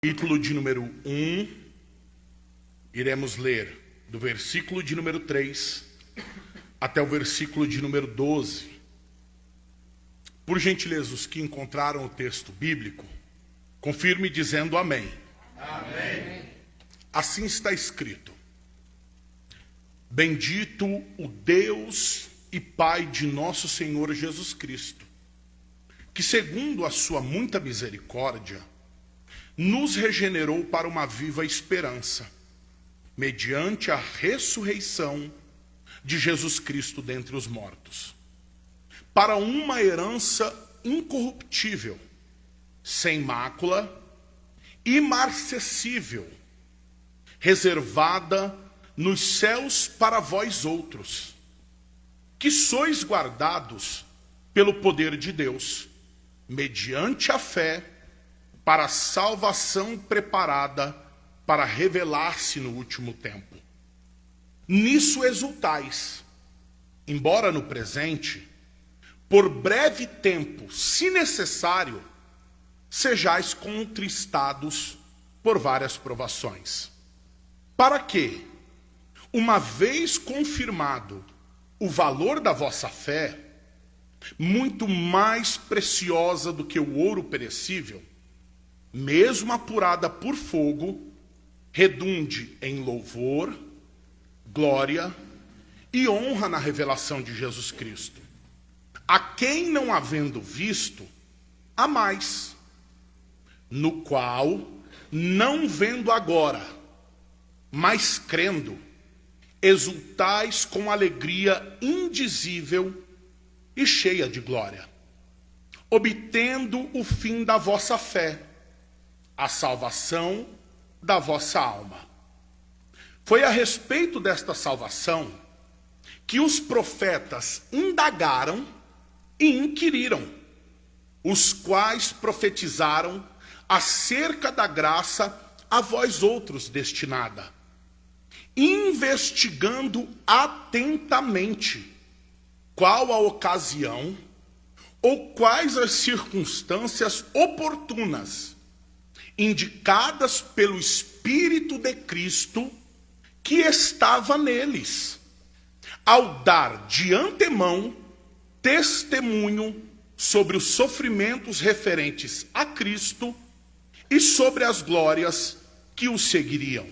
Capítulo de número 1, iremos ler do versículo de número 3 até o versículo de número 12. Por gentileza, os que encontraram o texto bíblico, confirme dizendo amém. Amém. Assim está escrito: Bendito o Deus e Pai de nosso Senhor Jesus Cristo, que segundo a sua muita misericórdia, nos regenerou para uma viva esperança, mediante a ressurreição de Jesus Cristo dentre os mortos, para uma herança incorruptível, sem mácula, imarcessível, reservada nos céus para vós outros, que sois guardados pelo poder de Deus, mediante a fé, para a salvação preparada para revelar-se no último tempo. Nisso exultais, embora no presente, por breve tempo, se necessário, sejais contristados por várias provações, para que, uma vez confirmado o valor da vossa fé, muito mais preciosa do que o ouro perecível, mesmo apurada por fogo, redunde em louvor, glória e honra na revelação de Jesus Cristo, a quem não havendo visto, há mais, no qual, não vendo agora, mas crendo, exultais com alegria indizível e cheia de glória, obtendo o fim da vossa fé, a salvação da vossa alma. Foi a respeito desta salvação que os profetas indagaram e inquiriram, os quais profetizaram acerca da graça a vós outros destinada, investigando atentamente qual a ocasião ou quais as circunstâncias oportunas indicadas pelo Espírito de Cristo que estava neles, ao dar de antemão testemunho sobre os sofrimentos referentes a Cristo e sobre as glórias que o seguiriam.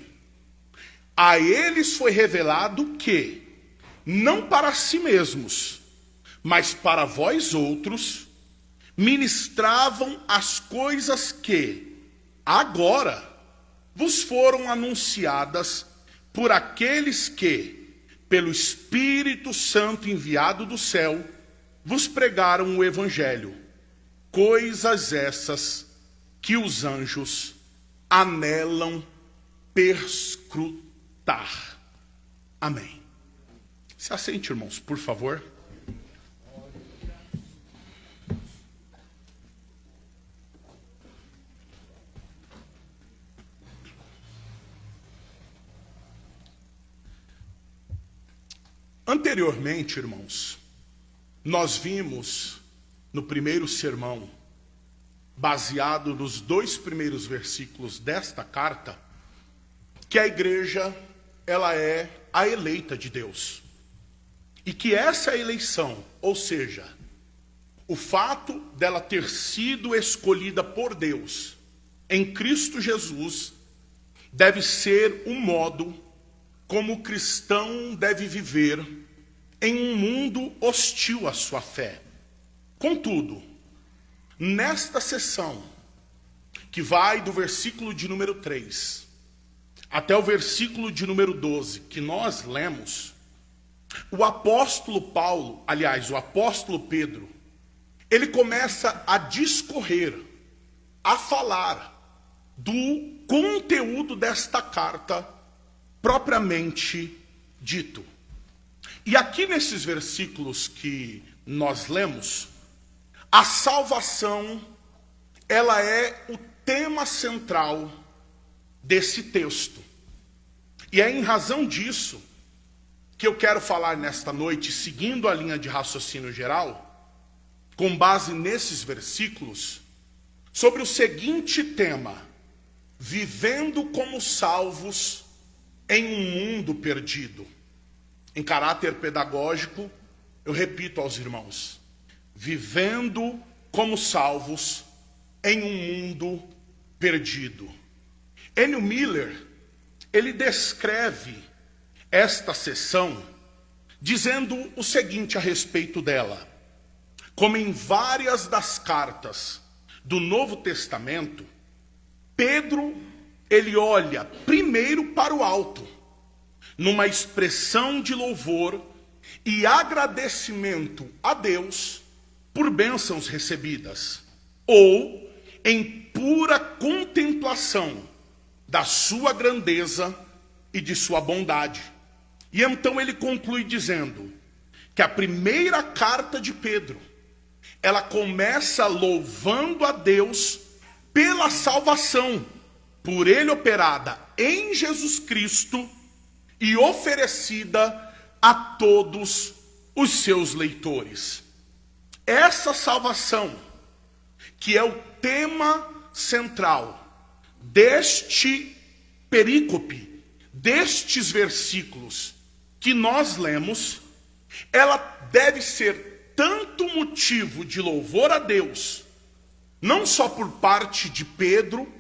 A eles foi revelado que, não para si mesmos, mas para vós outros, ministravam as coisas que agora vos foram anunciadas por aqueles que, pelo Espírito Santo enviado do céu, vos pregaram o Evangelho, coisas essas que os anjos anelam perscrutar. Amém. Se assente, irmãos, por favor. Anteriormente, irmãos, nós vimos no primeiro sermão, baseado nos 2 primeiros versículos desta carta, que a igreja, ela é a eleita de Deus. E que essa eleição, ou seja, o fato dela ter sido escolhida por Deus em Cristo Jesus, deve ser um modo como o cristão deve viver em um mundo hostil à sua fé. Contudo, nesta sessão, que vai do versículo de número 3 até o versículo de número 12, que nós lemos, o apóstolo Paulo, aliás, o apóstolo Pedro, ele começa a discorrer, a falar do conteúdo desta carta propriamente dito. E aqui nesses versículos que nós lemos, a salvação, ela é o tema central desse texto. E é em razão disso que eu quero falar nesta noite, seguindo a linha de raciocínio geral, com base nesses versículos, sobre o seguinte tema: vivendo como salvos em um mundo perdido. Em caráter pedagógico, eu repito aos irmãos: vivendo como salvos em um mundo perdido. Ennio Miller, ele descreve esta sessão dizendo o seguinte a respeito dela: como em várias das cartas do Novo Testamento, Pedro, ele olha primeiro para o alto, numa expressão de louvor e agradecimento a Deus por bênçãos recebidas, ou em pura contemplação da sua grandeza e de sua bondade. E então ele conclui dizendo que a primeira carta de Pedro, ela começa louvando a Deus pela salvação, por ele operada em Jesus Cristo e oferecida a todos os seus leitores. Essa salvação, que é o tema central deste perícope, destes versículos que nós lemos, ela deve ser tanto motivo de louvor a Deus, não só por parte de Pedro,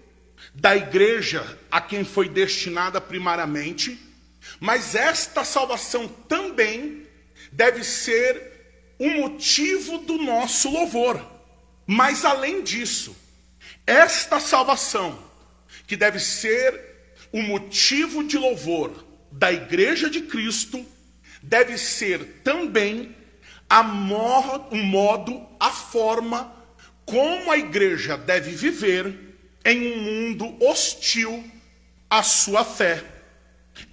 da igreja a quem foi destinada primariamente, mas esta salvação também deve ser um motivo do nosso louvor. Mas além disso, esta salvação, que deve ser o motivo de louvor da igreja de Cristo, deve ser também a forma como a igreja deve viver em um mundo hostil à sua fé.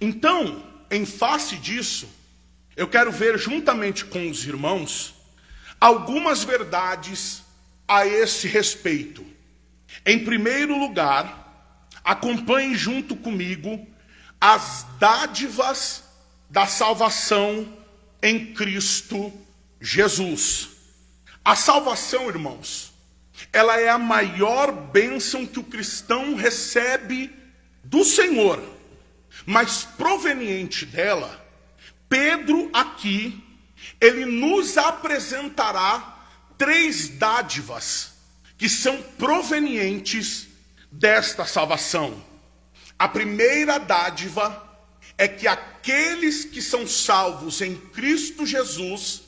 Então, em face disso, eu quero ver juntamente com os irmãos algumas verdades a esse respeito. Em primeiro lugar, acompanhe junto comigo as dádivas da salvação em Cristo Jesus. A salvação, irmãos, ela é a maior bênção que o cristão recebe do Senhor, mas proveniente dela, Pedro aqui, ele nos apresentará 3 dádivas que são provenientes desta salvação. A primeira dádiva é que aqueles que são salvos em Cristo Jesus,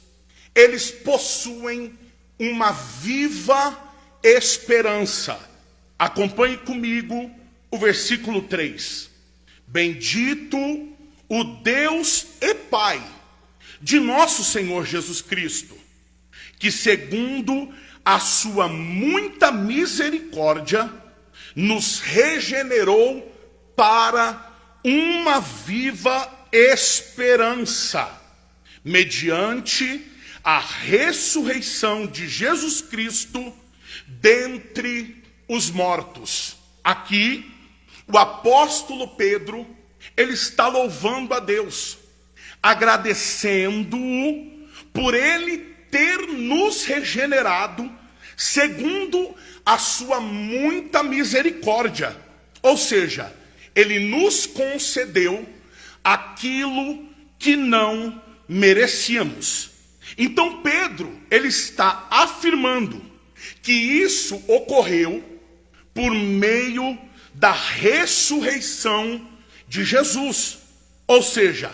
eles possuem uma viva esperança. Acompanhe comigo o versículo 3. Bendito o Deus e Pai de nosso Senhor Jesus Cristo, que segundo a sua muita misericórdia, nos regenerou para uma viva esperança, mediante a ressurreição de Jesus Cristo dentre os mortos. Aqui, o apóstolo Pedro, ele está louvando a Deus, agradecendo-o por ele ter nos regenerado segundo a sua muita misericórdia. Ou seja, ele nos concedeu aquilo que não merecíamos. Então Pedro, ele está afirmando que isso ocorreu por meio da ressurreição de Jesus. Ou seja,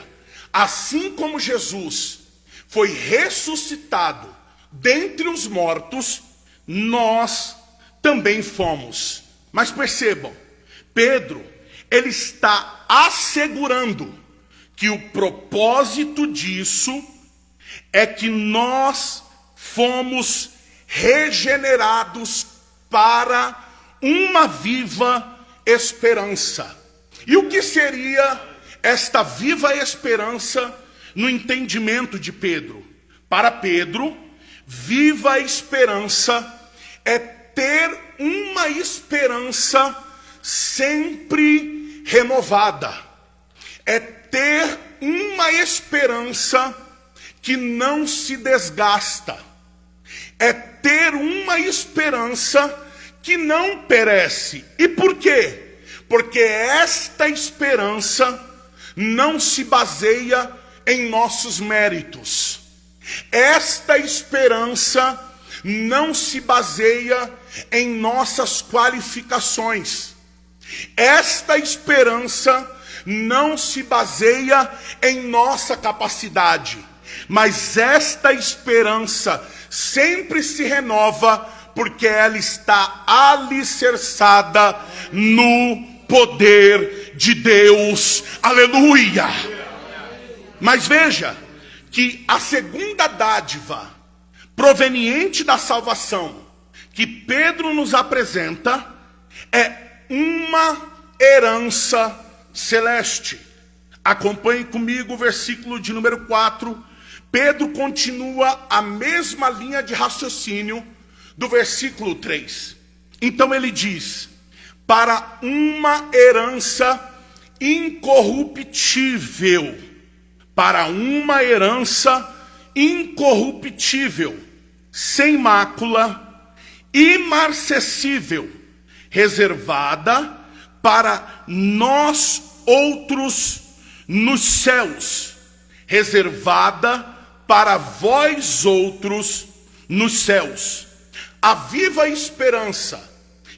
assim como Jesus foi ressuscitado dentre os mortos, nós também fomos. Mas percebam, Pedro, ele está assegurando que o propósito disso é que nós fomos regenerados para uma viva esperança. E o que seria esta viva esperança no entendimento de Pedro? Para Pedro, viva esperança é ter uma esperança sempre renovada. É ter uma esperança que não se desgasta. É ter uma esperança que não perece. E por quê? porque esta esperança não se baseia em nossos méritos. Esta esperança não se baseia em nossas qualificações. Esta esperança não se baseia em nossa capacidade, mas esta esperança sempre se renova porque ela está alicerçada no poder de Deus. Aleluia! Mas veja que a segunda dádiva proveniente da salvação que Pedro nos apresenta é uma herança celeste. Acompanhe comigo o versículo de número 4. Pedro continua a mesma linha de raciocínio do versículo 3. Então ele diz: para uma herança incorruptível, para uma herança incorruptível, sem mácula, imarcessível, reservada para nós outros nos céus, reservada para vós outros nos céus. A viva esperança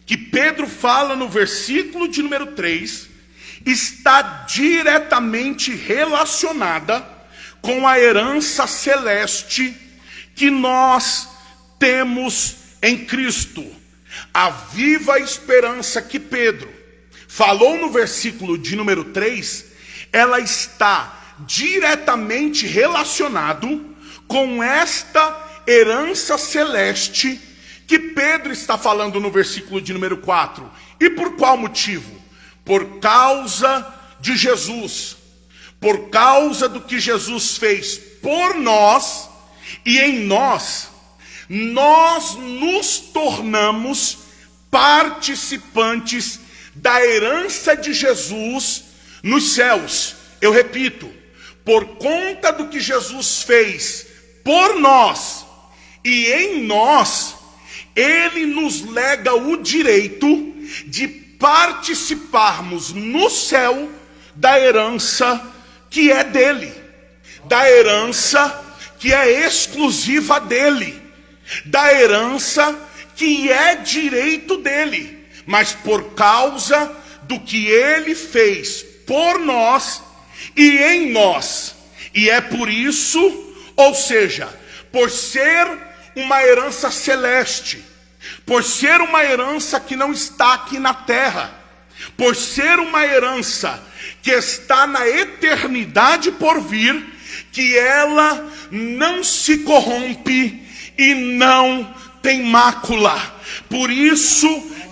que Pedro fala no versículo de número 3 está diretamente relacionada com a herança celeste que nós temos em Cristo. A viva esperança que Pedro falou no versículo de número 3, ela está diretamente relacionado com esta herança celeste que Pedro está falando no versículo de número 4. E por qual motivo? Por causa de Jesus. Por causa do que Jesus fez por nós e em nós, nós nos tornamos participantes da herança de Jesus nos céus. Eu repito, por conta do que Jesus fez por nós e em nós, ele nos lega o direito de participarmos no céu da herança que é dele, da herança que é exclusiva dele, da herança que é direito dele, mas por causa do que ele fez por nós e em nós. E é por isso, ou seja, por ser uma herança celeste, por ser uma herança que não está aqui na terra, por ser uma herança que está na eternidade por vir, que ela não se corrompe e não tem mácula. Por isso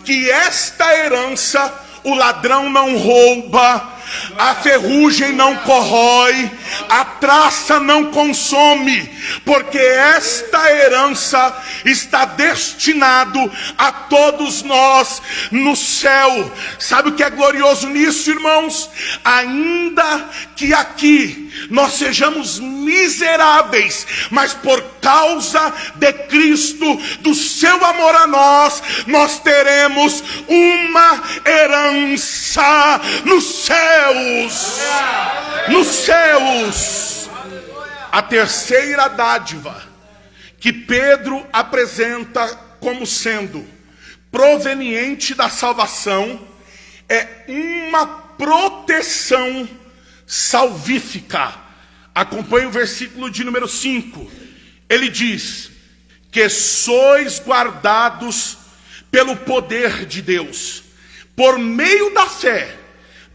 que esta herança o ladrão não rouba, a ferrugem não corrói, a traça não consome, porque esta herança está destinado a todos nós no céu. Sabe o que é glorioso nisso, irmãos? Ainda que aqui nós sejamos miseráveis, mas por causa de Cristo, do seu amor a nós, nós teremos uma herança nos céus. Nos céus. A terceira dádiva que Pedro apresenta como sendo proveniente da salvação é uma proteção salvífica. Acompanhe o versículo de número 5. Ele diz que sois guardados pelo poder de Deus, por meio da fé,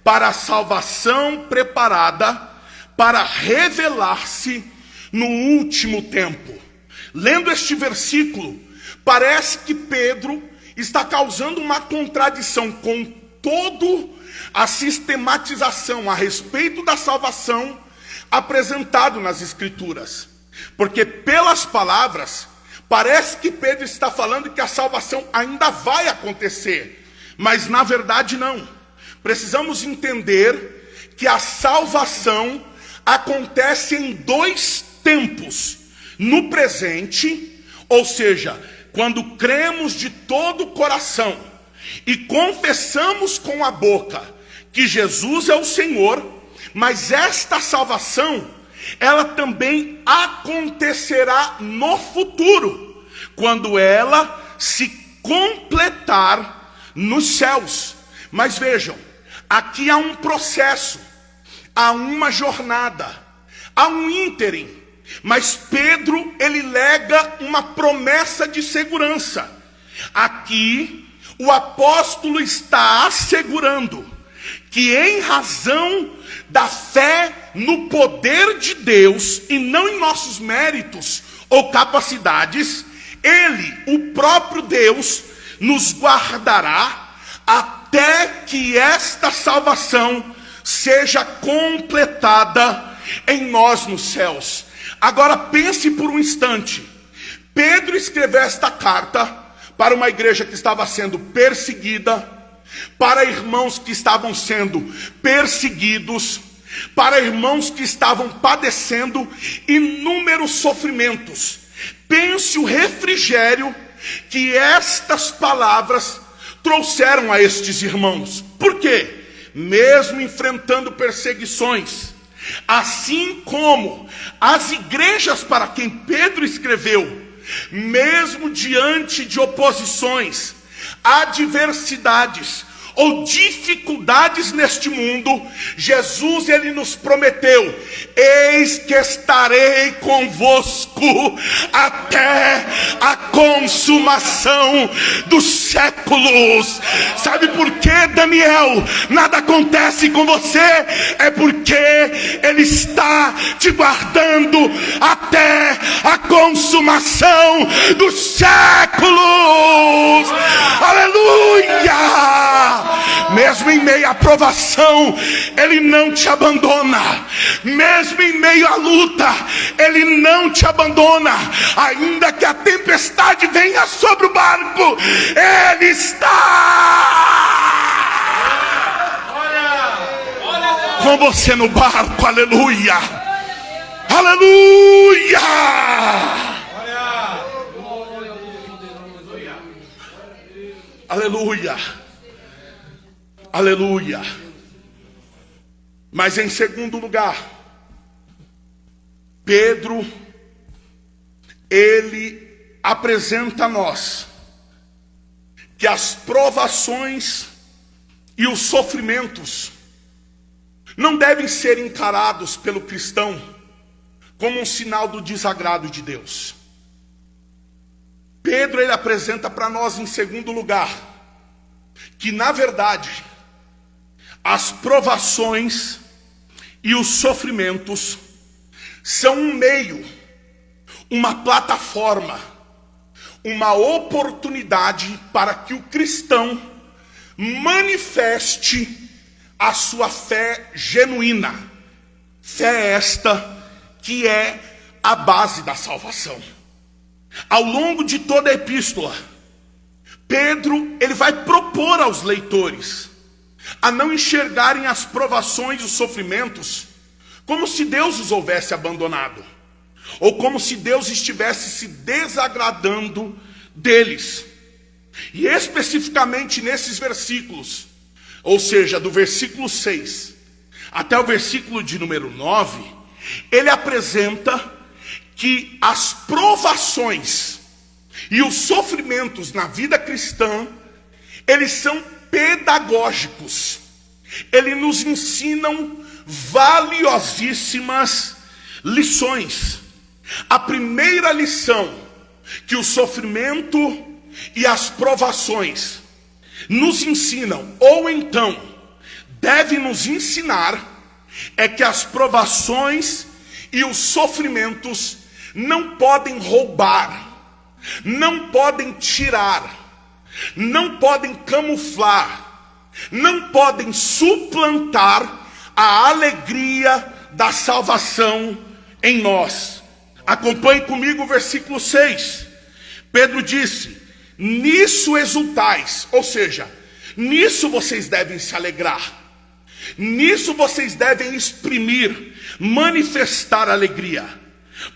para a salvação preparada para revelar-se no último tempo. Lendo este versículo, parece que Pedro está causando uma contradição com toda a sistematização a respeito da salvação apresentado nas Escrituras. Porque pelas palavras, parece que Pedro está falando que a salvação ainda vai acontecer, mas na verdade não. Precisamos entender que a salvação acontece em dois tempos. No presente, ou seja, quando cremos de todo o coração e confessamos com a boca que Jesus é o Senhor, mas esta salvação, ela também acontecerá no futuro, quando ela se completar nos céus. Mas vejam, aqui há um processo, há uma jornada, há um ínterim. Mas Pedro, ele lega uma promessa de segurança. Aqui, o apóstolo está assegurando que em razão da fé no poder de Deus, e não em nossos méritos ou capacidades, ele, o próprio Deus, nos guardará até que esta salvação seja completada em nós nos céus. Agora pense por um instante. Pedro escreveu esta carta para uma igreja que estava sendo perseguida, para irmãos que estavam sendo perseguidos, para irmãos que estavam padecendo inúmeros sofrimentos. Pense o refrigério que estas palavras trouxeram a estes irmãos. Por quê? Mesmo enfrentando perseguições, assim como as igrejas para quem Pedro escreveu, mesmo diante de oposições, adversidades ou dificuldades neste mundo, Jesus, ele nos prometeu: eis que estarei convosco até a consumação dos séculos. Sabe por que, Daniel, nada acontece com você? É porque ele está te guardando até a consumação dos séculos. Aleluia! Mesmo em meio à provação, ele não te abandona. Mesmo em meio à luta, ele não te abandona. Ainda que a tempestade venha sobre o barco, ele está com você no barco. Aleluia, aleluia, aleluia, aleluia. Mas em segundo lugar, Pedro, ele apresenta a nós que as provações e os sofrimentos não devem ser encarados pelo cristão como um sinal do desagrado de Deus. Pedro, ele apresenta para nós em segundo lugar que, na verdade, as provações e os sofrimentos são um meio, uma plataforma, uma oportunidade para que o cristão manifeste a sua fé genuína. Fé esta que é a base da salvação. Ao longo de toda a epístola, Pedro, ele vai propor aos leitores a não enxergarem as provações e os sofrimentos como se Deus os houvesse abandonado, ou como se Deus estivesse se desagradando deles. E especificamente nesses versículos, ou seja, do versículo 6 até o versículo de número 9, ele apresenta que as provações e os sofrimentos na vida cristã, eles são pedagógicos. Eles nos ensinam valiosíssimas lições. A primeira lição que o sofrimento e as provações nos ensinam, ou então devem nos ensinar, é que as provações e os sofrimentos não podem roubar, não podem tirar, não podem camuflar, não podem suplantar a alegria da salvação em nós. Acompanhe comigo o versículo 6. Pedro disse: nisso exultais, ou seja, nisso vocês devem se alegrar, nisso vocês devem exprimir, manifestar alegria,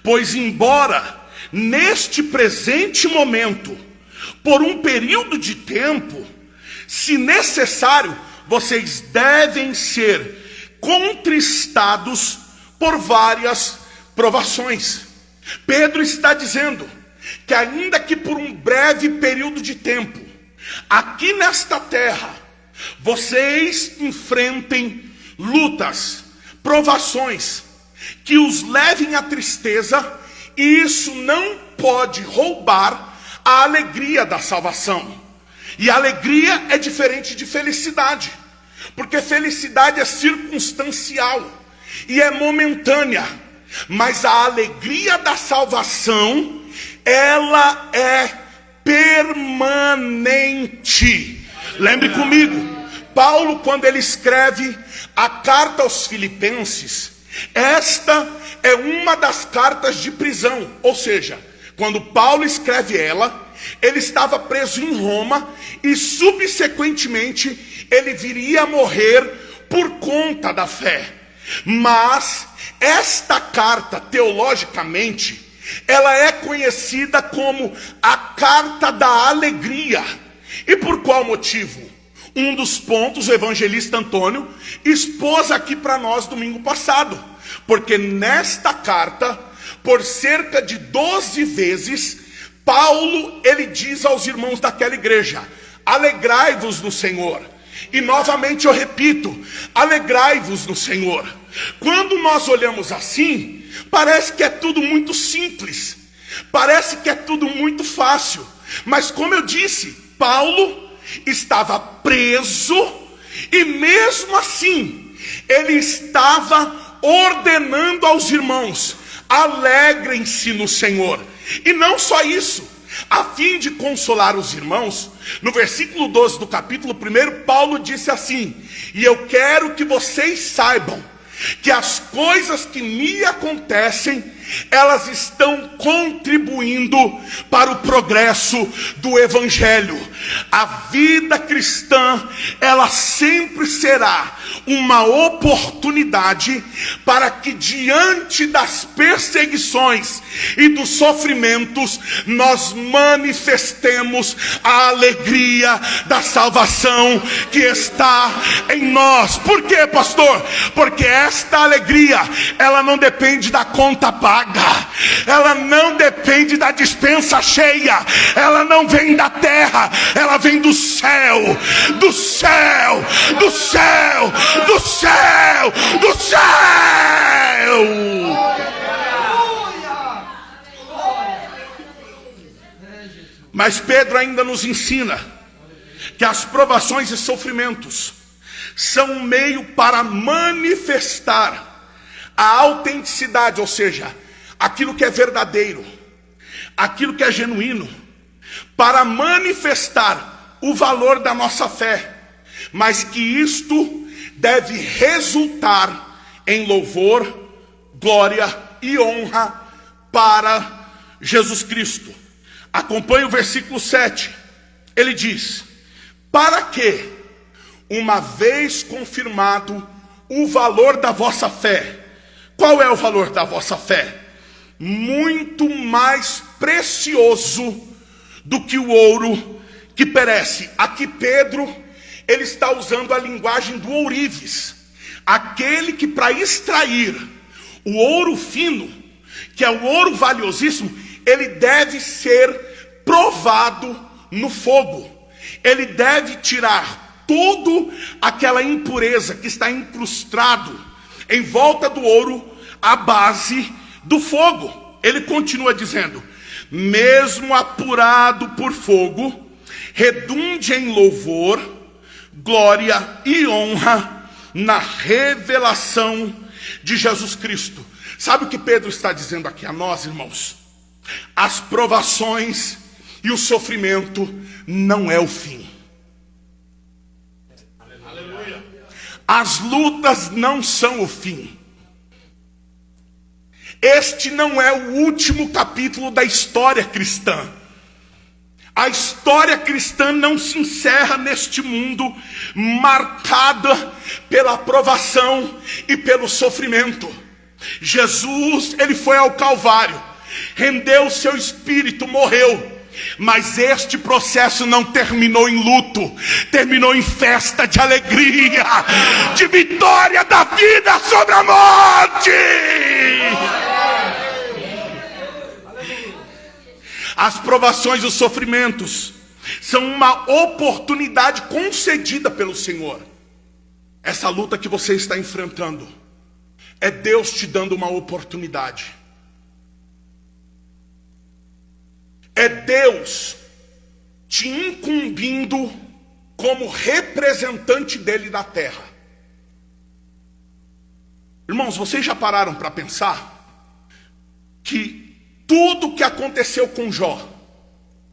pois embora neste presente momento, por um período de tempo, se necessário, vocês devem ser contristados por várias provações. Pedro está dizendo que ainda que por um breve período de tempo, aqui nesta terra, vocês enfrentem lutas, provações, que os levem à tristeza, e isso não pode roubar a alegria da salvação. E alegria é diferente de felicidade, porque felicidade é circunstancial e é momentânea, mas a alegria da salvação, ela é permanente. Lembre comigo, Paulo, quando ele escreve a carta aos Filipenses, esta é uma das cartas de prisão, ou seja, quando Paulo escreve ela, ele estava preso em Roma e subsequentemente ele viria a morrer por conta da fé. Mas esta carta, teologicamente, ela é conhecida como a carta da alegria. E por qual motivo? Um dos pontos o evangelista Antônio expôs aqui para nós domingo passado, porque nesta carta, por cerca de 12 vezes, Paulo, ele diz aos irmãos daquela igreja: alegrai-vos no Senhor. E novamente eu repito, alegrai-vos no Senhor. Quando nós olhamos assim, parece que é tudo muito simples, parece que é tudo muito fácil. Mas como eu disse, Paulo estava preso e mesmo assim, ele estava ordenando aos irmãos: alegrem-se no Senhor. E não só isso, a fim de consolar os irmãos, no versículo 12 do capítulo 1, Paulo disse assim: e eu quero que vocês saibam que as coisas que me acontecem, elas estão contribuindo para o progresso do evangelho. A vida cristã, ela sempre será uma oportunidade para que diante das perseguições e dos sofrimentos, nós manifestemos a alegria da salvação que está em nós. Por quê, pastor? Porque esta alegria, ela não depende da conta paga, ela não depende da despensa cheia, ela não vem da terra, ela vem do céu, do céu, do céu, do céu, do céu. Mas Pedro ainda nos ensina que as provações e sofrimentos são um meio para manifestar a autenticidade, ou seja, aquilo que é verdadeiro, aquilo que é genuíno, para manifestar o valor da nossa fé, mas que isto deve resultar em louvor, glória e honra para Jesus Cristo. Acompanhe o versículo 7, ele diz: para que, uma vez confirmado o valor da vossa fé. Qual é o valor da vossa fé? Muito mais precioso do que o ouro que perece. Aqui Pedro, ele está usando a linguagem do ourives, aquele que para extrair o ouro fino, que é o ouro valiosíssimo, ele deve ser provado no fogo. Ele deve tirar toda aquela impureza que está incrustado em volta do ouro, à base do fogo. Ele continua dizendo: mesmo apurado por fogo, redunde em louvor, glória e honra na revelação de Jesus Cristo. Sabe o que Pedro está dizendo aqui a nós, irmãos? As provações e o sofrimento não é o fim. As lutas não são o fim. Este não é o último capítulo da história cristã. A história cristã não se encerra neste mundo marcada pela provação e pelo sofrimento. Jesus, ele foi ao Calvário, rendeu o seu espírito, morreu. Mas este processo não terminou em luto, terminou em festa de alegria, de vitória da vida sobre a morte. As provações e os sofrimentos são uma oportunidade concedida pelo Senhor. Essa luta que você está enfrentando é Deus te dando uma oportunidade. É Deus te incumbindo como representante dele na terra. Irmãos, vocês já pararam para pensar que tudo que aconteceu com Jó,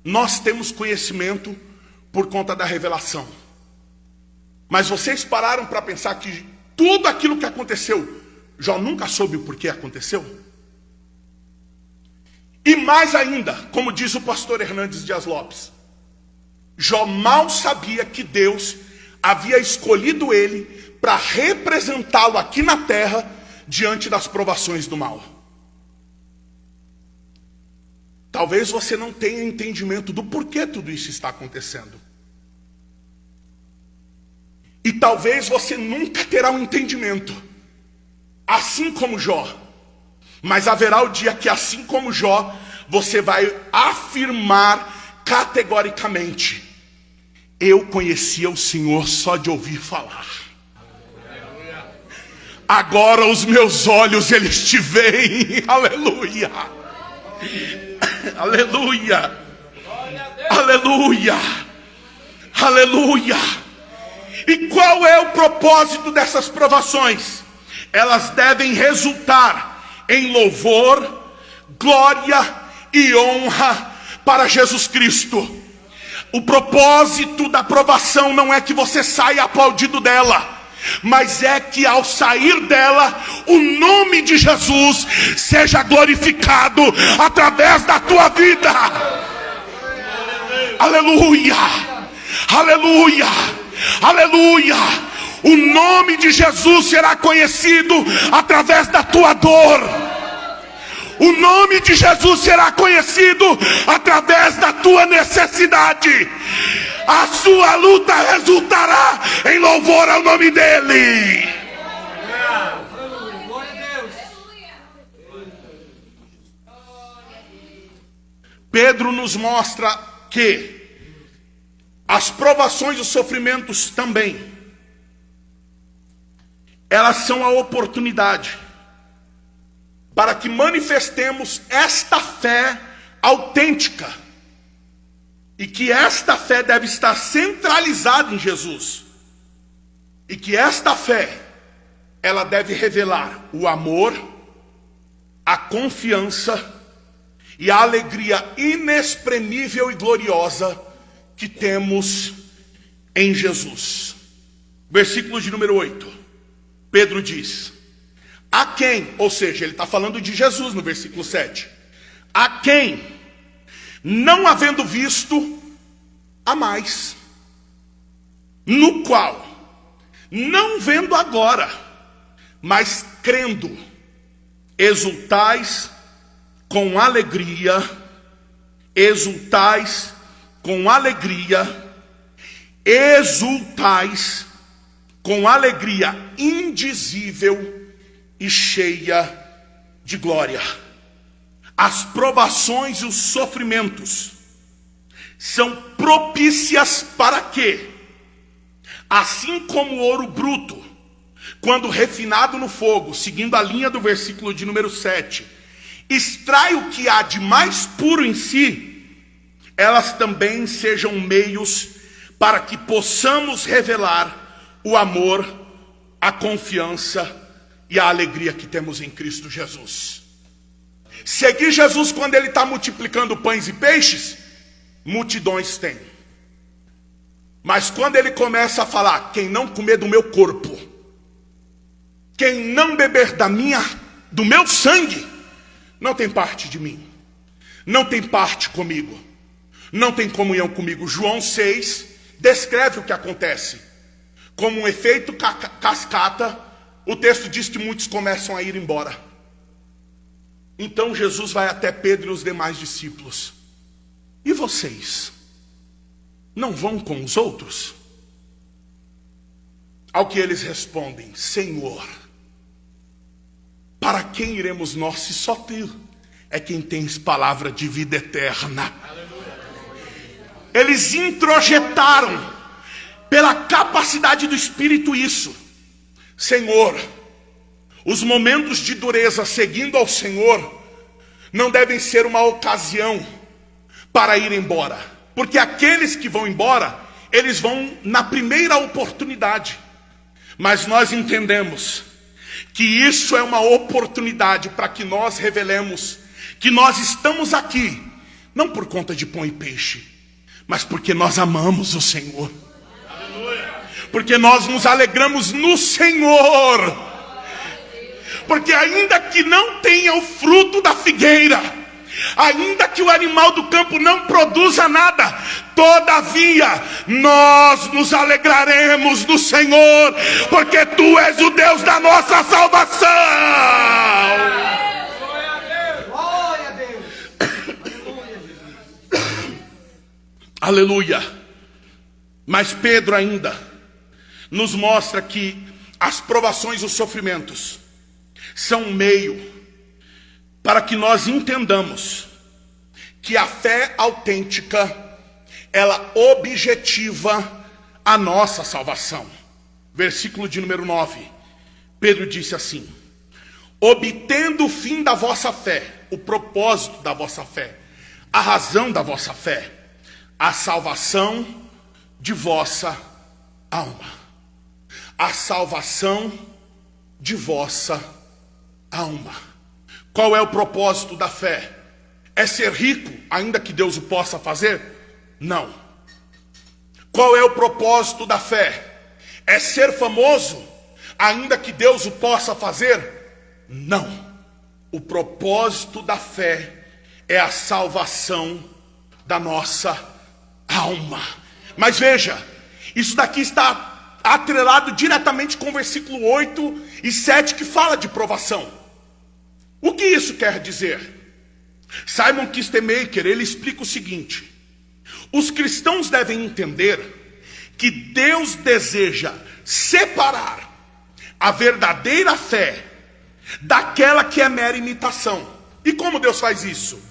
nós temos conhecimento por conta da revelação. Mas vocês pararam para pensar que tudo aquilo que aconteceu, Jó nunca soube o porquê aconteceu? E mais ainda, como diz o pastor Hernandes Dias Lopes, Jó mal sabia que Deus havia escolhido ele para representá-lo aqui na terra diante das provações do mal. Talvez você não tenha entendimento do porquê tudo isso está acontecendo. E talvez você nunca terá um entendimento, assim como Jó. Mas haverá o dia que, assim como Jó, você vai afirmar categoricamente: eu conhecia o Senhor só de ouvir falar. Agora os meus olhos, eles te veem. Aleluia. Aleluia. Aleluia. Aleluia. E qual é o propósito dessas provações? Elas devem resultar em louvor, glória e honra para Jesus Cristo. O propósito da provação não é que você saia aplaudido dela, mas é que ao sair dela, o nome de Jesus seja glorificado através da tua vida. Aleluia, aleluia, aleluia. O nome de Jesus será conhecido através da tua dor. O nome de Jesus será conhecido através da tua necessidade. A sua luta resultará em louvor ao nome dele. Pedro nos mostra que as provações e os sofrimentos também, elas são a oportunidade para que manifestemos esta fé autêntica. E que esta fé deve estar centralizada em Jesus. E que esta fé, ela deve revelar o amor, a confiança e a alegria inexprimível e gloriosa que temos em Jesus. Versículo de número 8. Pedro diz: a quem, ou seja, ele está falando de Jesus no versículo 7. A quem, não havendo visto, a mais, no qual, não vendo agora, mas crendo, exultais com alegria, exultais com alegria, exultais com alegria indizível e cheia de glória. As provações e os sofrimentos são propícias para quê? Assim como o ouro bruto, quando refinado no fogo, seguindo a linha do versículo de número 7, extrai o que há de mais puro em si, elas também sejam meios para que possamos revelar o amor, a confiança e a alegria que temos em Cristo Jesus. Seguir Jesus quando ele está multiplicando pães e peixes, multidões tem. Mas quando ele começa a falar: quem não comer do meu corpo, quem não beber do meu sangue, não tem parte de mim, não tem parte comigo, não tem comunhão comigo. João 6 descreve o que acontece. Como um efeito cascata, o texto diz que muitos começam a ir embora. Então Jesus vai até Pedro e os demais discípulos e vocês não vão com os outros? Ao que eles respondem: Senhor, para quem iremos nós, se só tu é quem tens palavra de vida eterna? Eles introjetaram pela capacidade do Espírito isso. Senhor, os momentos de dureza seguindo ao Senhor não devem ser uma ocasião para ir embora, porque aqueles que vão embora, eles vão na primeira oportunidade. Mas nós entendemos que isso é uma oportunidade para que nós revelemos que nós estamos aqui, não por conta de pão e peixe, mas porque nós amamos o Senhor. Porque nós nos alegramos no Senhor. Porque ainda que não tenha o fruto da figueira, ainda que o animal do campo não produza nada, todavia nós nos alegraremos no Senhor, porque tu és o Deus da nossa salvação. Glória a Deus. Aleluia. Mas Pedro ainda nos mostra que as provações e os sofrimentos são um meio para que nós entendamos que a fé autêntica, ela objetiva a nossa salvação. Versículo de número 9, Pedro disse assim: obtendo o fim da vossa fé, o propósito da vossa fé, a razão da vossa fé, a salvação de vossa alma. A salvação de vossa alma. Qual é o propósito da fé? É ser rico, ainda que Deus o possa fazer? Não. Qual é o propósito da fé? É ser famoso, ainda que Deus o possa fazer? Não. O propósito da fé é a salvação da nossa alma. Mas veja, isso daqui está atrelado diretamente com o versículo 8 e 7, que fala de provação. O que isso quer dizer? Simon Kistemaker, ele explica o seguinte: os cristãos devem entender que Deus deseja separar a verdadeira fé daquela que é mera imitação. E como Deus faz isso?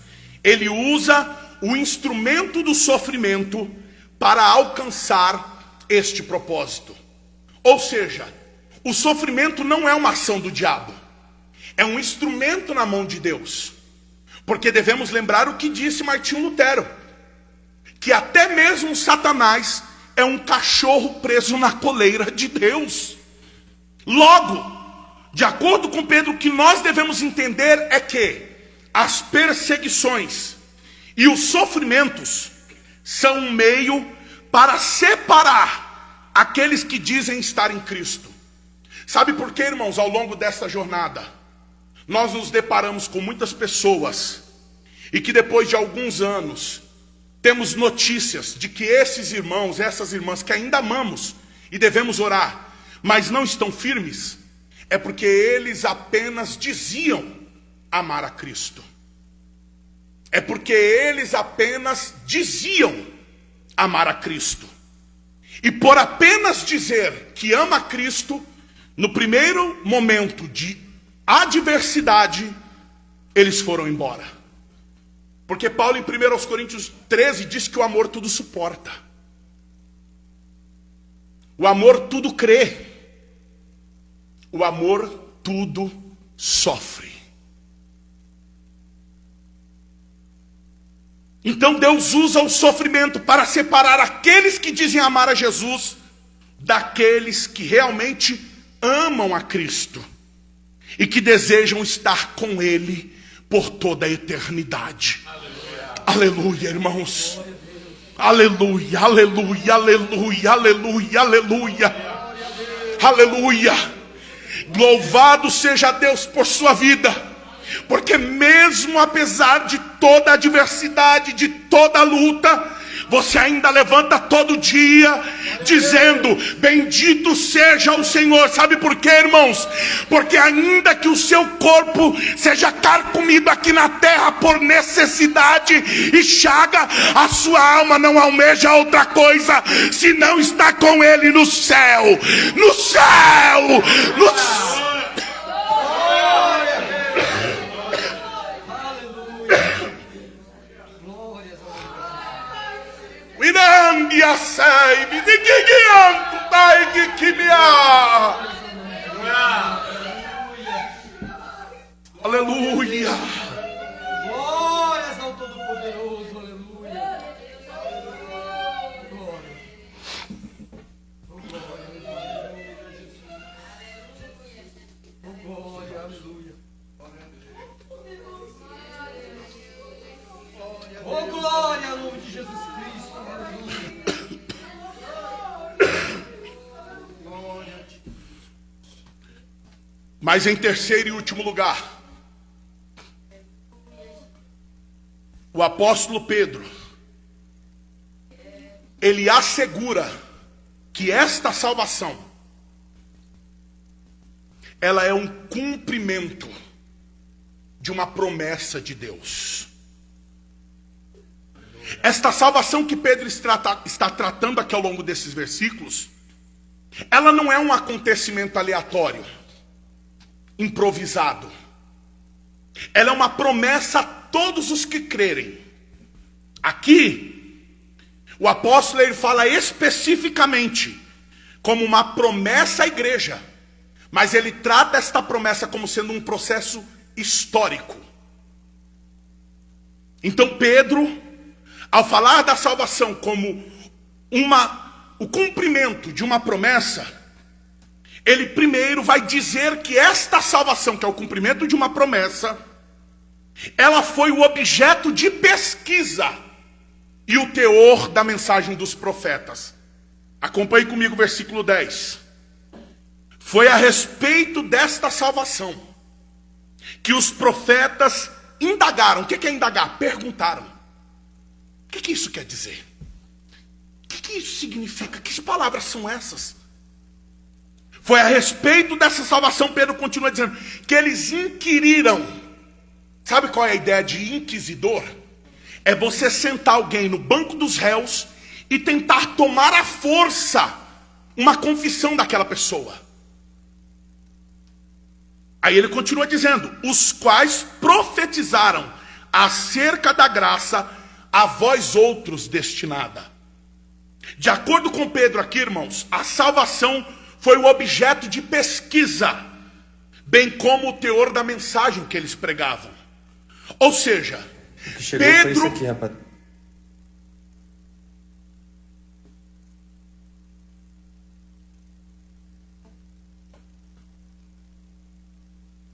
Ele usa o instrumento do sofrimento para alcançar este propósito. Ou seja, o sofrimento não é uma ação do diabo, é um instrumento na mão de Deus. Porque devemos lembrar o que disse Martinho Lutero, que até mesmo Satanás é um cachorro preso na coleira de Deus. Logo, de acordo com Pedro, o que nós devemos entender é que as perseguições e os sofrimentos são um meio para separar aqueles que dizem estar em Cristo. Sabe por quê, irmãos? Ao longo dessa jornada, nós nos deparamos com muitas pessoas, e que depois de alguns anos, temos notícias de que esses irmãos, essas irmãs que ainda amamos e devemos orar, mas não estão firmes, é porque eles apenas diziam amar a Cristo. É porque eles apenas diziam amar a Cristo. E por apenas dizer que ama a Cristo, no primeiro momento de adversidade, eles foram embora. Porque Paulo em 1 Coríntios 13 diz que o amor tudo suporta. O amor tudo crê. O amor tudo sofre. Então Deus usa o sofrimento para separar aqueles que dizem amar a Jesus daqueles que realmente amam a Cristo e que desejam estar com Ele por toda a eternidade. Aleluia, irmãos. Aleluia, aleluia, aleluia, aleluia, aleluia. Aleluia. Louvado seja Deus por sua vida. Porque mesmo apesar de toda a adversidade, de toda a luta, você ainda levanta todo dia dizendo: bendito seja o Senhor. Sabe por quê, irmãos? Porque ainda que o seu corpo seja carcomido aqui na terra por necessidade e chaga, a sua alma não almeja outra coisa senão estar com Ele no céu. No céu! No céu! Winandia sei, me digianto dai que me aleluia. Glórias ao Todo-Poderoso, aleluia. Glória. Oh, glória, aleluia. Oh, glória ao nome de Jesus Cristo, aleluia. Glória a ti. Mas em terceiro e último lugar, o apóstolo Pedro, ele assegura que esta salvação, ela é um cumprimento de uma promessa de Deus. Esta salvação que Pedro está tratando aqui ao longo desses versículos, ela não é um acontecimento aleatório, improvisado. Ela é uma promessa a todos os que crerem. Aqui, o apóstolo ele fala especificamente como uma promessa à igreja, mas ele trata esta promessa como sendo um processo histórico. Então Pedro, ao falar da salvação como o cumprimento de uma promessa, ele primeiro vai dizer que esta salvação, que é o cumprimento de uma promessa, ela foi o objeto de pesquisa e o teor da mensagem dos profetas. Acompanhe comigo o versículo 10. Foi a respeito desta salvação que os profetas indagaram. O que é indagar? Perguntaram. O que isso quer dizer? O que isso significa? Que palavras são essas? Foi a respeito dessa salvação, Pedro continua dizendo, que eles inquiriram. Sabe qual é a ideia de inquisidor? É você sentar alguém no banco dos réus e tentar tomar à força uma confissão daquela pessoa. Aí ele continua dizendo, os quais profetizaram acerca da graça a vós outros destinada. De acordo com Pedro aqui, irmãos, a salvação foi o objeto de pesquisa, bem como o teor da mensagem que eles pregavam. Ou seja, o que chegou Pedro... foi isso aqui, rapaz.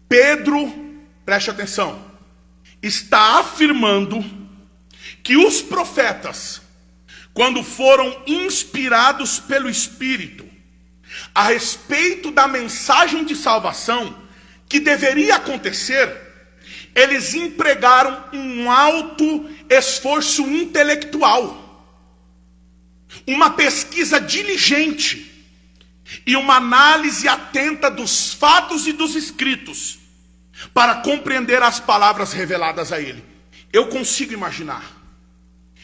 Pedro, preste atenção, está afirmando que os profetas, quando foram inspirados pelo Espírito a respeito da mensagem de salvação que deveria acontecer, eles empregaram um alto esforço intelectual, uma pesquisa diligente e uma análise atenta dos fatos e dos escritos para compreender as palavras reveladas a ele. Eu consigo imaginar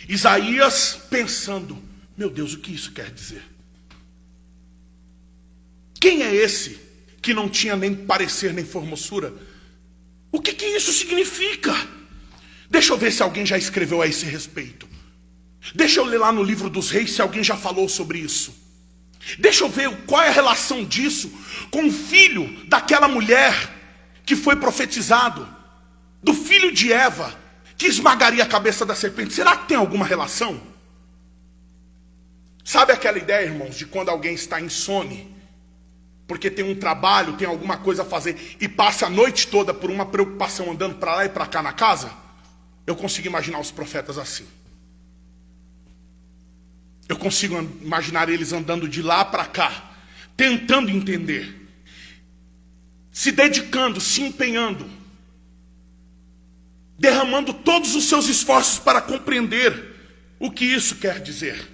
Isaías pensando, meu Deus, o que isso quer dizer? Quem é esse que não tinha nem parecer nem formosura? O que isso significa? Deixa eu ver se alguém já escreveu a esse respeito. Deixa eu ler lá no livro dos reis se alguém já falou sobre isso. Deixa eu ver qual é a relação disso com o filho daquela mulher que foi profetizado, do filho de Eva, que esmagaria a cabeça da serpente. Será que tem alguma relação? Sabe aquela ideia, irmãos, de quando alguém está insone, porque tem um trabalho, tem alguma coisa a fazer, e passa a noite toda por uma preocupação andando para lá e para cá na casa? Eu consigo imaginar os profetas assim. Eu consigo imaginar eles andando de lá para cá, tentando entender, se dedicando, se empenhando, derramando todos os seus esforços para compreender o que isso quer dizer.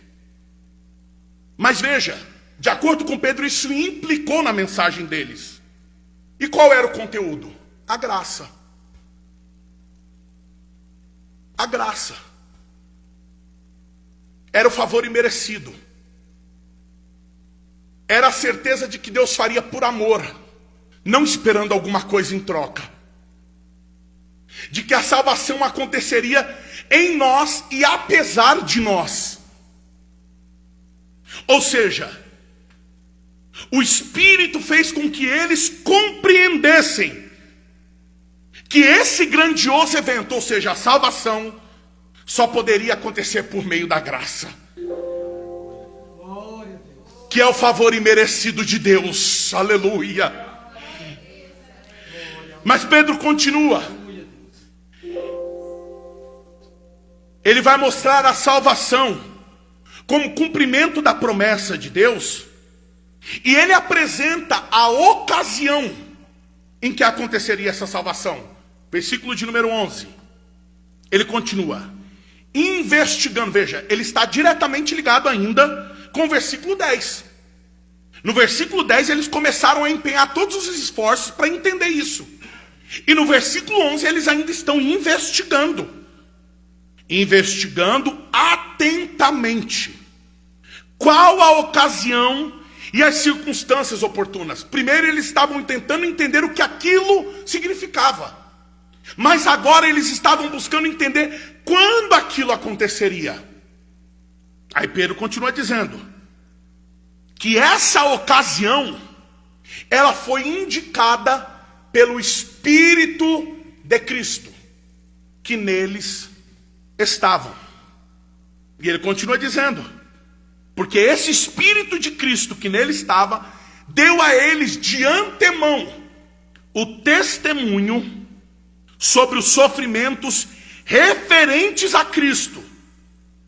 Mas veja, de acordo com Pedro, isso implicou na mensagem deles. E qual era o conteúdo? A graça. A graça. Era o favor imerecido. Era a certeza de que Deus faria por amor, não esperando alguma coisa em troca. De que a salvação aconteceria em nós e apesar de nós. Ou seja, o Espírito fez com que eles compreendessem que esse grandioso evento, ou seja, a salvação, só poderia acontecer por meio da graça, que é o favor imerecido de Deus. Aleluia. Mas Pedro continua. Ele vai mostrar a salvação como cumprimento da promessa de Deus. E ele apresenta a ocasião em que aconteceria essa salvação. Versículo de número 11. Ele continua. Investigando, veja, ele está diretamente ligado ainda com o versículo 10. No versículo 10 eles começaram a empenhar todos os esforços para entender isso. E no versículo 11 eles ainda estão investigando. Investigando atentamente. Qual a ocasião e as circunstâncias oportunas? Primeiro eles estavam tentando entender o que aquilo significava. Mas agora eles estavam buscando entender quando aquilo aconteceria. Aí Pedro continua dizendo que essa ocasião, ela foi indicada pelo Espírito de Cristo, que neles estavam. E ele continua dizendo, porque esse Espírito de Cristo que nele estava, deu a eles de antemão o testemunho sobre os sofrimentos referentes a Cristo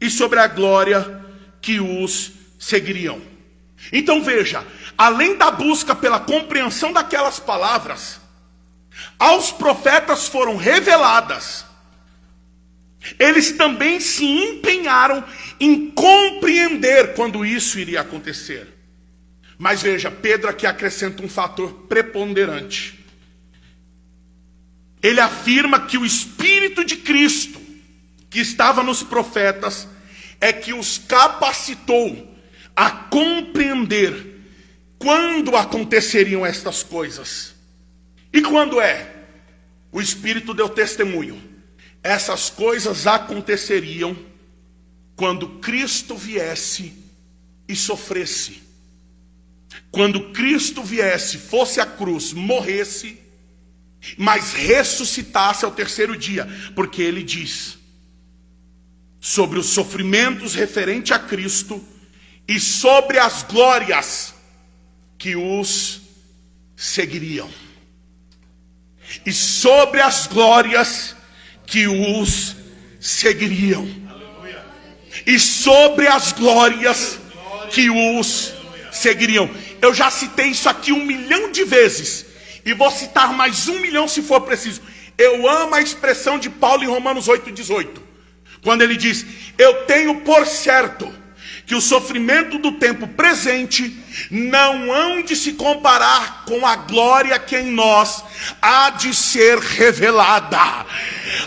e sobre a glória que os seguiriam. Então veja, além da busca pela compreensão daquelas palavras, aos profetas foram reveladas. Eles também se empenharam em compreender quando isso iria acontecer. Mas veja, Pedro aqui acrescenta um fator preponderante. Ele afirma que o Espírito de Cristo, que estava nos profetas, é que os capacitou a compreender quando aconteceriam estas coisas. E quando é? O Espírito deu testemunho. Essas coisas aconteceriam quando Cristo viesse e sofresse. Quando Cristo viesse, fosse à cruz, morresse, mas ressuscitasse ao terceiro dia. Porque ele diz sobre os sofrimentos referentes a Cristo e sobre as glórias que os seguiriam. E sobre as glórias que os seguiriam. E sobre as glórias que os seguiriam. Eu já citei isso aqui 1 milhão de vezes. E vou citar mais 1 milhão se for preciso. Eu amo a expressão de Paulo em Romanos 8,18. Quando ele diz, eu tenho por certo que o sofrimento do tempo presente não hão de se comparar com a glória que em nós há de ser revelada.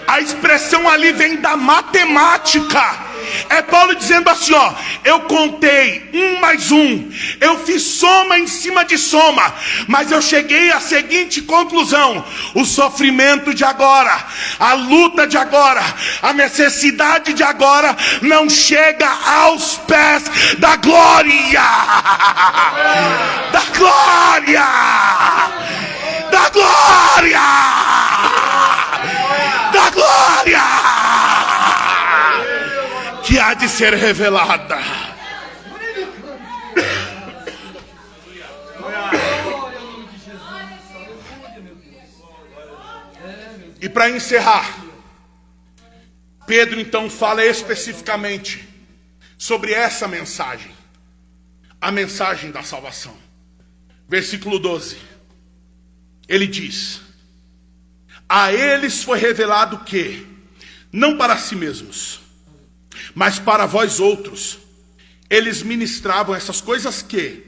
A expressão ali vem da matemática. É Paulo dizendo assim, ó, eu contei 1 mais 1, eu fiz soma em cima de soma, mas eu cheguei à seguinte conclusão: o sofrimento de agora, a luta de agora, a necessidade de agora não chega aos pés da glória, da glória, da glória, da glória que há de ser revelada. E para encerrar, Pedro então fala especificamente sobre essa mensagem, a mensagem da salvação. Versículo 12, ele diz: a eles foi revelado que, não para si mesmos, Mas para vós outros, eles ministravam essas coisas que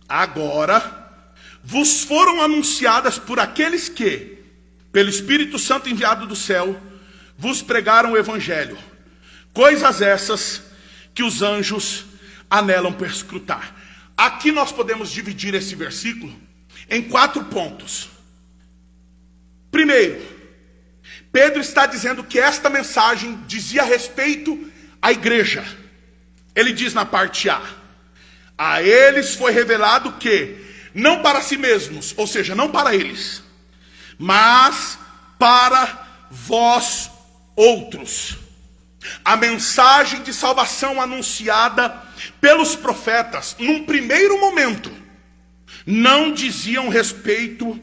agora vos foram anunciadas por aqueles que, pelo Espírito Santo enviado do céu, vos pregaram o Evangelho. Coisas essas que os anjos anelam perscrutar. Aqui nós podemos dividir esse versículo em 4 pontos. Primeiro, Pedro está dizendo que esta mensagem dizia respeito à igreja. Ele diz na parte a eles foi revelado que, não para si mesmos, ou seja, não para eles, mas para vós outros. A mensagem de salvação anunciada pelos profetas, num primeiro momento, não diziam respeito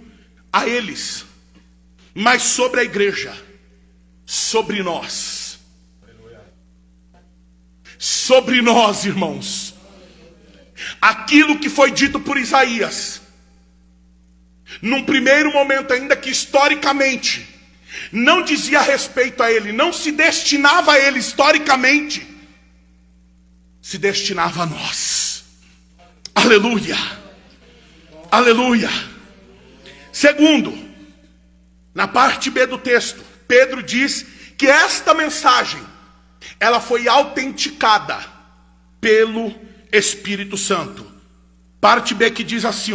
a eles, mas sobre a igreja, sobre nós. Sobre nós, irmãos. Aquilo que foi dito por Isaías, num primeiro momento, ainda que historicamente não dizia respeito a ele, não se destinava a ele historicamente, se destinava a nós. Aleluia, aleluia. Segundo, na parte B do texto, Pedro diz que esta mensagem, ela foi autenticada pelo Espírito Santo. Parte B que diz assim,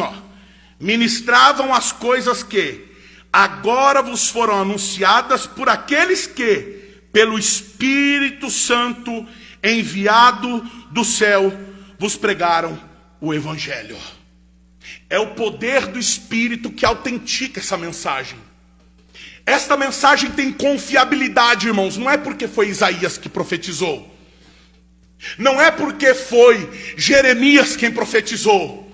ministravam as coisas que agora vos foram anunciadas por aqueles que, pelo Espírito Santo enviado do céu, vos pregaram o Evangelho. É o poder do Espírito que autentica essa mensagem. Esta mensagem tem confiabilidade, irmãos. Não é porque foi Isaías que profetizou, não é porque foi Jeremias quem profetizou,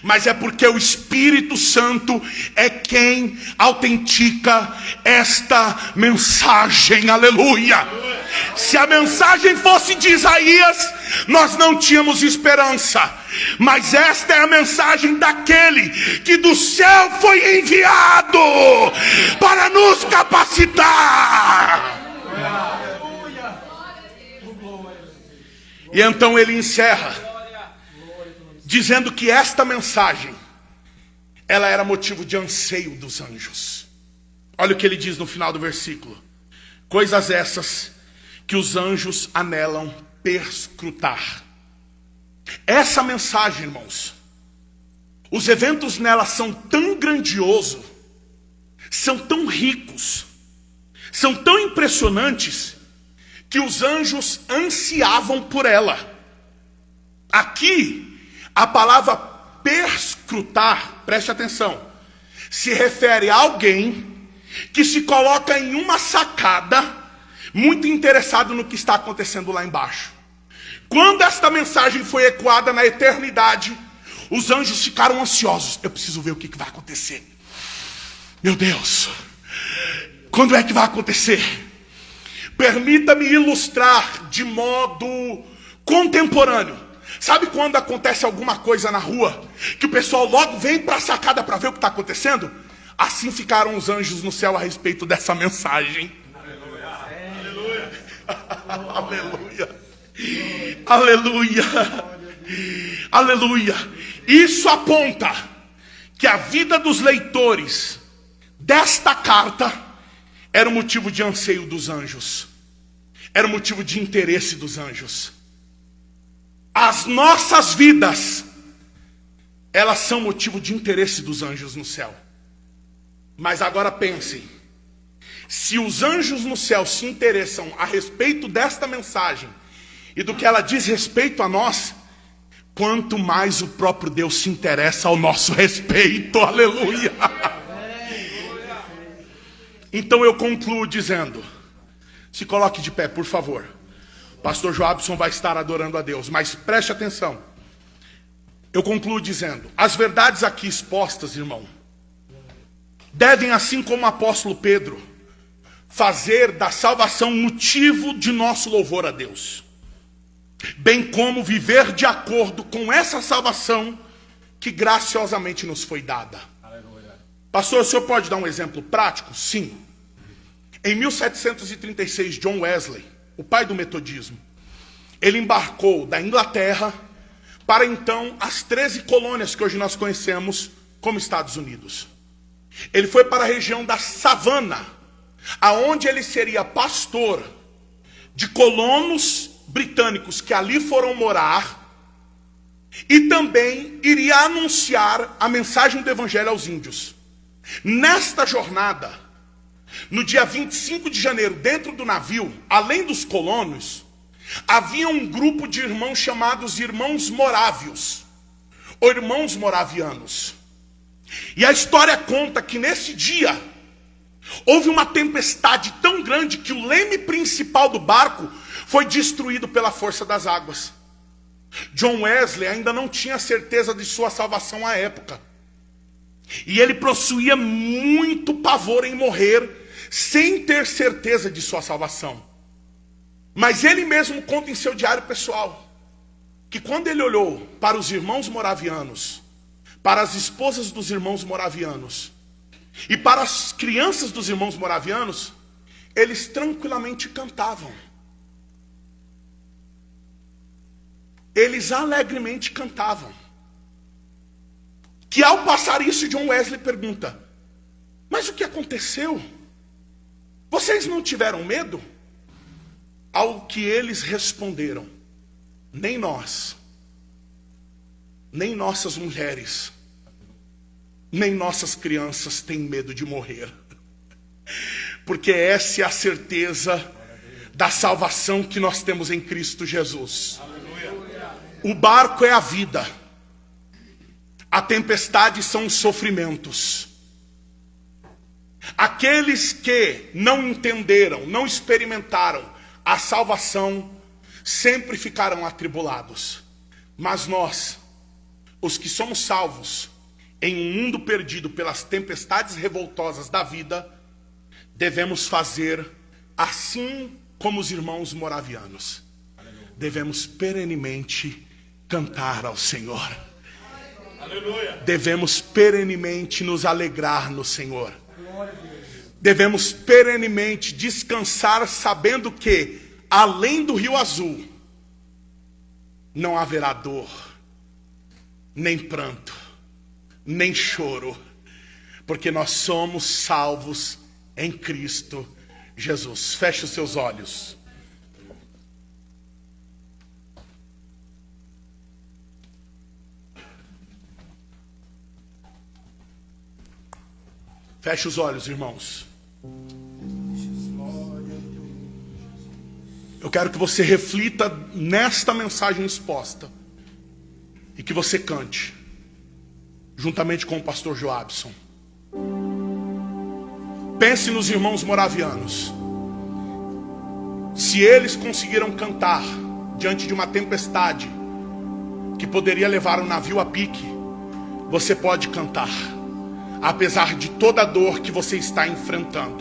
mas é porque o Espírito Santo é quem autentica esta mensagem. Aleluia. Se a mensagem fosse de Isaías, nós não tínhamos esperança. Mas esta é a mensagem daquele que do céu foi enviado para nos capacitar. E então ele encerra dizendo que esta mensagem, ela era motivo de anseio dos anjos. Olha o que ele diz no final do versículo: coisas essas que os anjos anelam perscrutar. Essa mensagem, irmãos, os eventos nela são tão grandiosos, são tão ricos, são tão impressionantes, que os anjos ansiavam por ela. Aqui, a palavra perscrutar, preste atenção, se refere a alguém que se coloca em uma sacada, muito interessado no que está acontecendo lá embaixo. Quando esta mensagem foi ecoada na eternidade, os anjos ficaram ansiosos. Eu preciso ver o que vai acontecer. Meu Deus, quando é que vai acontecer? Permita-me ilustrar de modo contemporâneo. Sabe quando acontece alguma coisa na rua, que o pessoal logo vem para a sacada para ver o que está acontecendo? Assim ficaram os anjos no céu a respeito dessa mensagem. Aleluia. Aleluia. Aleluia. Aleluia. Isso aponta que a vida dos leitores desta carta era motivo de anseio dos anjos, era motivo de interesse dos anjos. As nossas vidas, elas são motivo de interesse dos anjos no céu. Mas agora pensem, se os anjos no céu se interessam a respeito desta mensagem e do que ela diz respeito a nós, quanto mais o próprio Deus se interessa ao nosso respeito. Aleluia. Então eu concluo dizendo, se coloque de pé, por favor. Pastor Joabson vai estar adorando a Deus, mas preste atenção. Eu concluo dizendo, as verdades aqui expostas, irmão, devem, assim como o apóstolo Pedro, fazer da salvação motivo de nosso louvor a Deus, bem como viver de acordo com essa salvação que graciosamente nos foi dada. Aleluia. Pastor, o senhor pode dar um exemplo prático? Sim. Em 1736, John Wesley, o pai do metodismo, ele embarcou da Inglaterra para então as 13 colônias que hoje nós conhecemos como Estados Unidos. Ele foi para a região da Savana, aonde ele seria pastor de colonos britânicos que ali foram morar, e também iria anunciar a mensagem do evangelho aos índios. Nesta jornada, no dia 25 de janeiro, dentro do navio, além dos colonos, havia um grupo de irmãos chamados Irmãos Morávios, ou Irmãos Moravianos. E a história conta que nesse dia, houve uma tempestade tão grande que o leme principal do barco foi destruído pela força das águas. John Wesley ainda não tinha certeza de sua salvação à época. E ele possuía muito pavor em morrer sem ter certeza de sua salvação. Mas ele mesmo conta em seu diário pessoal que quando ele olhou para os irmãos moravianos, para as esposas dos irmãos moravianos e para as crianças dos irmãos moravianos, eles tranquilamente cantavam. Eles alegremente cantavam. Que ao passar isso, John Wesley pergunta: mas o que aconteceu? Vocês não tiveram medo? Ao que eles responderam: nem nós, nem nossas mulheres, nem nossas crianças têm medo de morrer. Porque essa é a certeza da salvação que nós temos em Cristo Jesus. O barco é a vida. A tempestade são os sofrimentos. Aqueles que não entenderam, não experimentaram a salvação, sempre ficarão atribulados. Mas nós, os que somos salvos em um mundo perdido pelas tempestades revoltosas da vida, devemos fazer assim como os irmãos moravianos. Devemos perenemente cantar ao Senhor. Aleluia. Devemos perenemente nos alegrar no Senhor. Devemos perenemente descansar sabendo que além do Rio Azul não haverá dor, nem pranto, nem choro, porque nós somos salvos em Cristo Jesus. Feche os seus olhos. Feche os olhos, irmãos. Eu quero que você reflita nesta mensagem exposta e que você cante, juntamente com o pastor Joabson. Pense nos irmãos moravianos. Se eles conseguiram cantar diante de uma tempestade que poderia levar o navio a pique, você pode cantar, apesar de toda a dor que você está enfrentando.